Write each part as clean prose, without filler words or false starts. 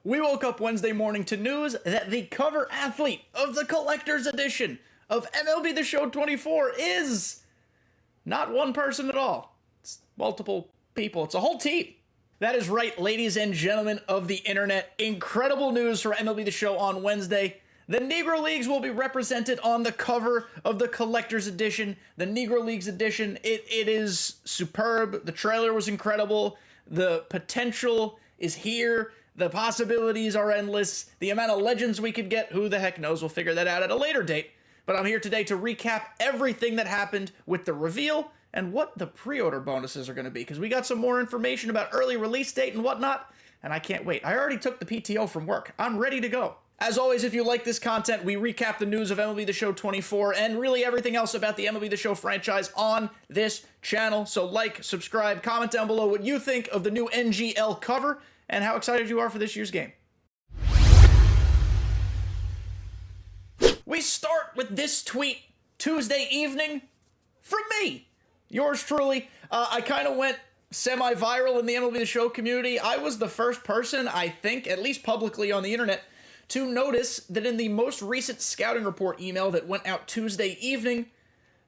We woke up Wednesday morning to news that the cover athlete of the collector's edition of MLB The Show 24 is not one person at all. It's multiple people. It's a whole team. That is right, ladies and gentlemen of the internet. Incredible news for MLB The Show on Wednesday. The Negro Leagues will be represented on the cover of the collector's edition, the Negro Leagues edition. It is superb. The trailer was incredible. The potential is here. The possibilities are endless. The amount of legends we could get, who the heck knows? We'll figure that out at a later date. But I'm here today to recap everything that happened with the reveal and what the pre-order bonuses are going to be, because we got some more information about early release date and whatnot, and I can't wait. I already took the PTO from work. I'm ready to go. As always, if you like this content, we recap the news of MLB The Show 24 and really everything else about the MLB The Show franchise on this channel. So like, subscribe, comment down below what you think of the new NGL cover and how excited you are for this year's game. We start with this tweet Tuesday evening from me, yours truly. I kind of went semi-viral in the MLB The Show community. I was the first person, I think, at least publicly on the internet, to notice that in the most recent scouting report email that went out Tuesday evening,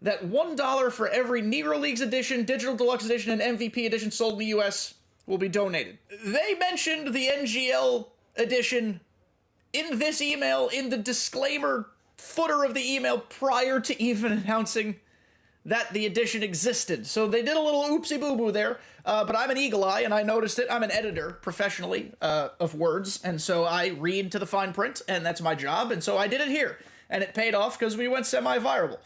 that $1 for every Negro Leagues edition, Digital Deluxe edition, and MVP edition sold in the US will be donated. They mentioned the NGL edition in this email, in the disclaimer footer of the email, prior to even announcing that the edition existed. So they did a little oopsie boo-boo there, but I'm an eagle eye, and I noticed it. I'm an editor, professionally, of words, and so I read to the fine print, and that's my job, and so I did it here. And it paid off because we went viral,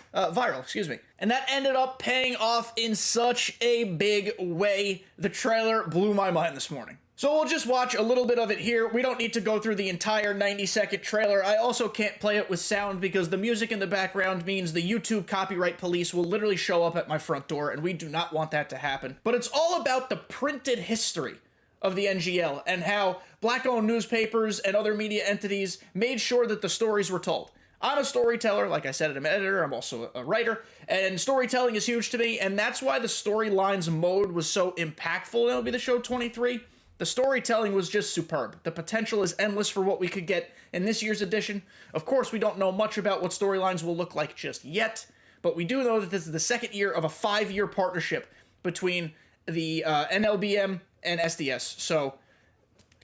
And that ended up paying off in such a big way. The trailer blew my mind this morning. So we'll just watch a little bit of it here. We don't need to go through the entire 90-second trailer. I also can't play it with sound because the music in the background means the YouTube copyright police will literally show up at my front door, and we do not want that to happen. But it's all about the printed history of the NGL and how black-owned newspapers and other media entities made sure that the stories were told. I'm a storyteller, like I said, I'm an editor, I'm also a writer, and storytelling is huge to me, and that's why the storylines mode was so impactful in MLB The Show 23. The storytelling was just superb. The potential is endless for what we could get in this year's edition. Of course, we don't know much about what storylines will look like just yet, but we do know that this is the second year of a 5-year partnership between the NLBM and SDS, so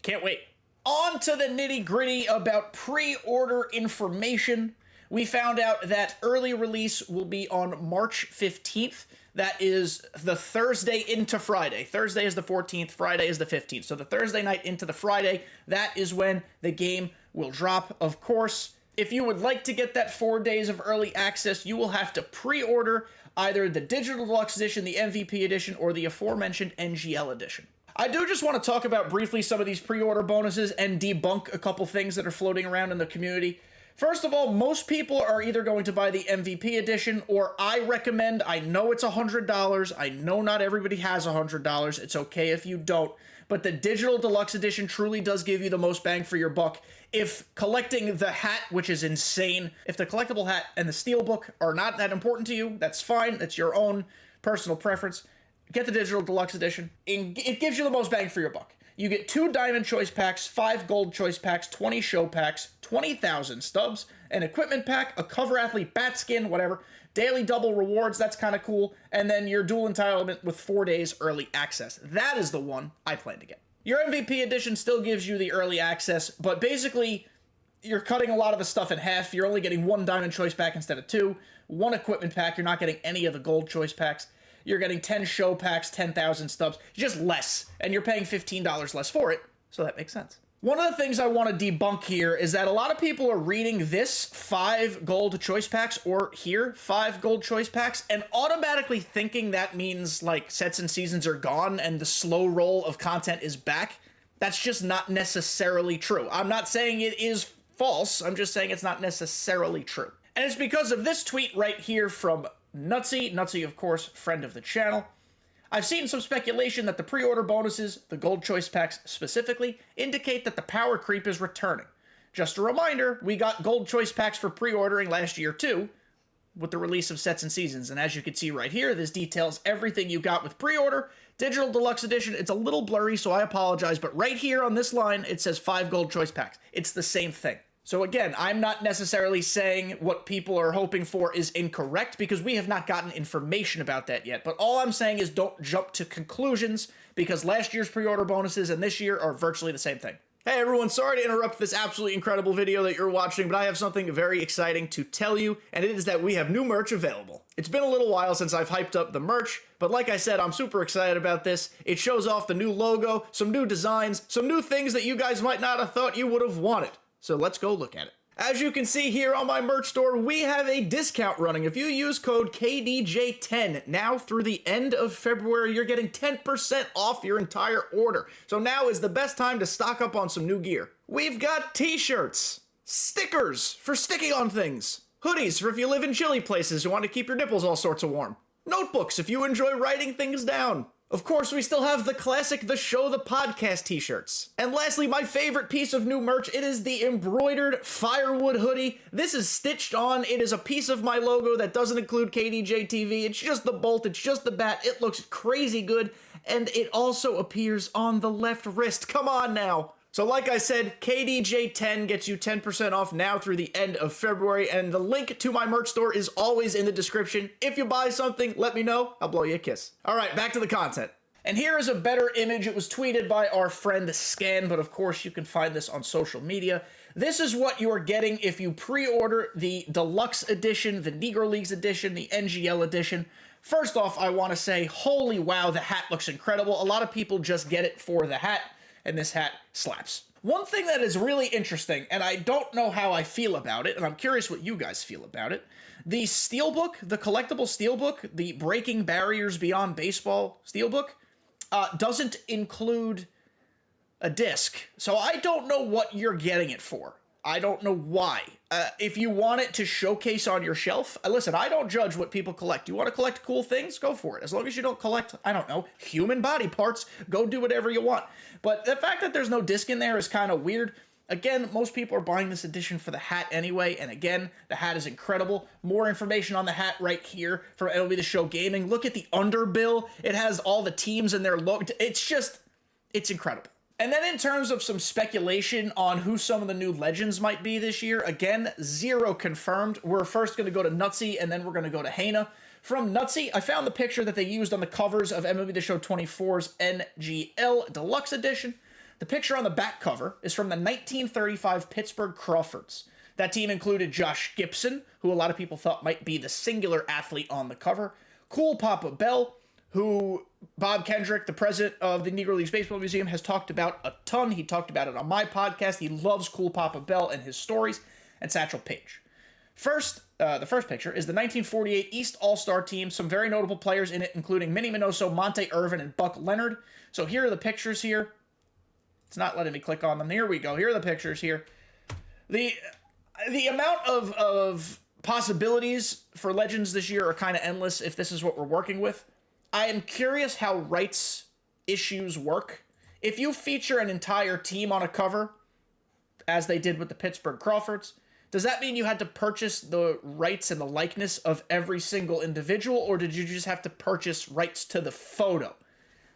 can't wait. On to the nitty-gritty about pre-order information. We found out that early release will be on March 15th. That is the Thursday into Friday. Thursday is the 14th, Friday is the 15th. So the Thursday night into the Friday, that is when the game will drop. Of course, if you would like to get that 4 days of early access, you will have to pre-order either the Digital Deluxe Edition, the MVP Edition, or the aforementioned NGL Edition. I do just want to talk about briefly some of these pre-order bonuses and debunk a couple things that are floating around in the community. First of all, most people are either going to buy the MVP edition, or I recommend, I know it's $100, I know not everybody has $100, it's okay if you don't, but the Digital Deluxe Edition truly does give you the most bang for your buck. If collecting the hat, which is insane, if the collectible hat and the steelbook are not that important to you, that's fine, that's your own personal preference. Get the Digital Deluxe Edition. It gives you the most bang for your buck. You get 2 Diamond Choice Packs, 5 Gold Choice Packs, 20 Show Packs, 20,000 stubs, an Equipment Pack, a Cover Athlete Bat Skin, whatever, Daily Double Rewards, that's kind of cool, and then your dual entitlement with 4 days early access. That is the one I plan to get. Your MVP Edition still gives you the early access, but basically, you're cutting a lot of the stuff in half. You're only getting 1 Diamond Choice Pack instead of 2, 1 Equipment Pack, you're not getting any of the Gold Choice Packs. You're getting 10 show packs, 10,000 stubs, just less, and you're paying $15 less for it, so that makes sense. One of the things I want to debunk here is that a lot of people are reading this 5 gold choice packs, or here, 5 gold choice packs, and automatically thinking that means, like, sets and seasons are gone and the slow roll of content is back. That's just not necessarily true. I'm not saying it is false, I'm just saying it's not necessarily true. And it's because of this tweet right here from Nutsy, of course, friend of the channel. I've seen some speculation that the pre-order bonuses, the gold choice packs specifically, indicate that the power creep is returning. Just a reminder, we got gold choice packs for pre-ordering last year too, with the release of sets and seasons, and as you can see right here, this details everything you got with pre-order, Digital Deluxe Edition, it's a little blurry, so I apologize, but right here on this line, it says 5 gold choice packs. It's the same thing. So again, I'm not necessarily saying what people are hoping for is incorrect, because we have not gotten information about that yet. But all I'm saying is don't jump to conclusions, because last year's pre-order bonuses and this year are virtually the same thing. Hey everyone, sorry to interrupt this absolutely incredible video that you're watching, but I have something very exciting to tell you, and it is that we have new merch available. It's been a little while since I've hyped up the merch, but like I said, I'm super excited about this. It shows off the new logo, some new designs, some new things that you guys might not have thought you would have wanted. So let's go look at it. As you can see here on my merch store, we have a discount running. If you use code KDJ10 now through the end of February, you're getting 10% off your entire order. So now is the best time to stock up on some new gear. We've got t-shirts, stickers for sticking on things, hoodies for if you live in chilly places and want to keep your nipples all sorts of warm, notebooks if you enjoy writing things down. Of course, we still have the classic The Show the Podcast t-shirts. And lastly, my favorite piece of new merch, it is the embroidered firewood hoodie. This is stitched on. It is a piece of my logo that doesn't include kdjTV. It's just the bolt, it's just the bat. It looks crazy good, and it also appears on the left wrist. Come on now. So like I said, KDJ10 gets you 10% off now through the end of February, and the link to my merch store is always in the description. If you buy something, let me know. I'll blow you a kiss. All right, back to the content. And here is a better image. It was tweeted by our friend Scan, but of course you can find this on social media. This is what you are getting if you pre-order the Deluxe Edition, the Negro Leagues Edition, the NGL Edition. First off, I want to say, holy wow, the hat looks incredible. A lot of people just get it for the hat, and this hat slaps. One thing that is really interesting, and I don't know how I feel about it, and I'm curious what you guys feel about it, the Steelbook, the collectible Steelbook, the Breaking Barriers Beyond Baseball Steelbook, doesn't include a disc. So I don't know what you're getting it for. I don't know why. If you want it to showcase on your shelf, listen, I don't judge what people collect. You want to collect cool things? Go for it. As long as you don't collect, I don't know, human body parts, go do whatever you want. But the fact that there's no disc in there is kind of weird. Again, most people are buying this edition for the hat anyway, and again, the hat is incredible. More information on the hat right here from MLB The Show Gaming. Look at the underbill. It has all the teams in their logo. It's incredible. And then in terms of some speculation on who some of the new legends might be this year, again, zero confirmed. We're first going to go to Nutsy, and then we're going to go to Hana. From Nutsy, I found the picture that they used on the covers of MLB The Show 24's NGL Deluxe Edition. The picture on the back cover is from the 1935 Pittsburgh Crawfords. That team included Josh Gibson, who a lot of people thought might be the singular athlete on the cover, Cool Papa Bell, who Bob Kendrick, the president of the Negro Leagues Baseball Museum, has talked about a ton. He talked about it on my podcast. He loves Cool Papa Bell and his stories, and Satchel Paige. The first picture is the 1948 East All-Star team. Some very notable players in it, including Minnie Minoso, Monte Irvin, and Buck Leonard. So here are the pictures here. It's not letting me click on them. Here we go. Here are the pictures here. The amount of possibilities for legends this year are kind of endless if this is what we're working with. I am curious how rights issues work. If you feature an entire team on a cover, as they did with the Pittsburgh Crawfords, does that mean you had to purchase the rights and the likeness of every single individual, or did you just have to purchase rights to the photo?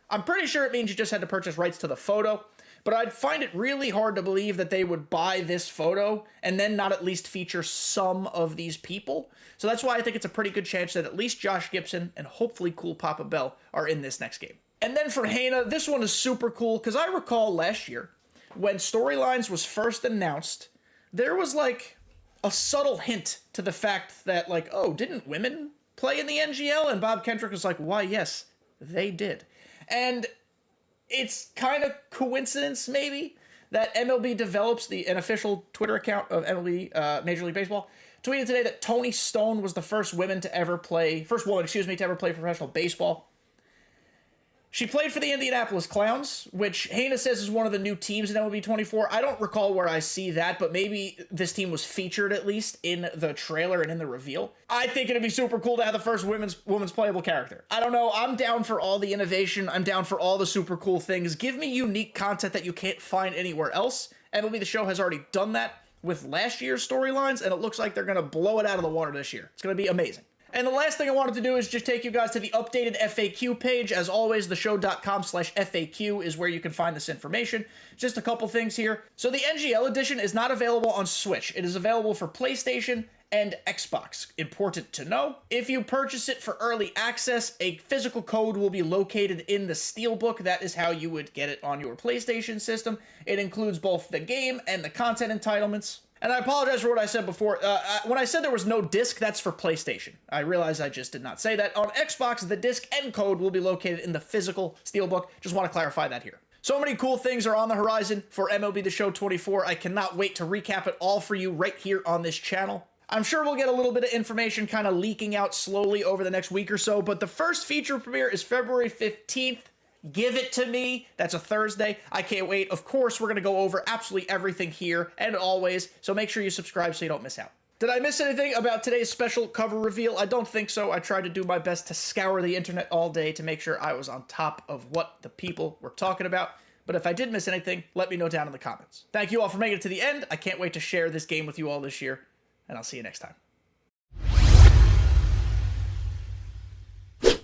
I'm pretty sure it means you just had to purchase rights to the photo, but I'd find it really hard to believe that they would buy this photo and then not at least feature some of these people. So that's why I think it's a pretty good chance that at least Josh Gibson and hopefully Cool Papa Bell are in this next game. And then for Hana, this one is super cool because I recall last year when Storylines was first announced, there was like a subtle hint to the fact that like, oh, didn't women play in the NGL? And Bob Kendrick was like, why, yes, they did. And it's kind of coincidence, maybe, that MLB develops an official Twitter account of MLB Major League Baseball tweeted today that Toni Stone was the first woman to ever play professional baseball. She played for the Indianapolis Clowns, which Hana says is one of the new teams in MLB 24. I don't recall where I see that, but maybe this team was featured at least in the trailer and in the reveal. I think it'd be super cool to have the first women's playable character. I don't know. I'm down for all the innovation. I'm down for all the super cool things. Give me unique content that you can't find anywhere else. MLB The Show has already done that with last year's storylines, and it looks like they're going to blow it out of the water this year. It's going to be amazing. And the last thing I wanted to do is just take you guys to the updated FAQ page. As always, theshow.com/FAQ is where you can find this information. Just a couple things here. So the NGL edition is not available on Switch. It is available for PlayStation and Xbox. Important to know. If you purchase it for early access, a physical code will be located in the Steelbook. That is how you would get it on your PlayStation system. It includes both the game and the content entitlements. And I apologize for what I said before. When I said there was no disc, that's for PlayStation. I realize I just did not say that. On Xbox, the disc and code will be located in the physical Steelbook. Just want to clarify that here. So many cool things are on the horizon for MLB The Show 24. I cannot wait to recap it all for you right here on this channel. I'm sure we'll get a little bit of information kind of leaking out slowly over the next week or so, but the first feature premiere is February 15th. Give it to me. That's a Thursday. I can't wait. Of course, we're going to go over absolutely everything here and always, so make sure you subscribe so you don't miss out. Did I miss anything about today's special cover reveal? I don't think so. I tried to do my best to scour the internet all day to make sure I was on top of what the people were talking about. But if I did miss anything, let me know down in the comments. Thank you all for making it to the end. I can't wait to share this game with you all this year, and I'll see you next time.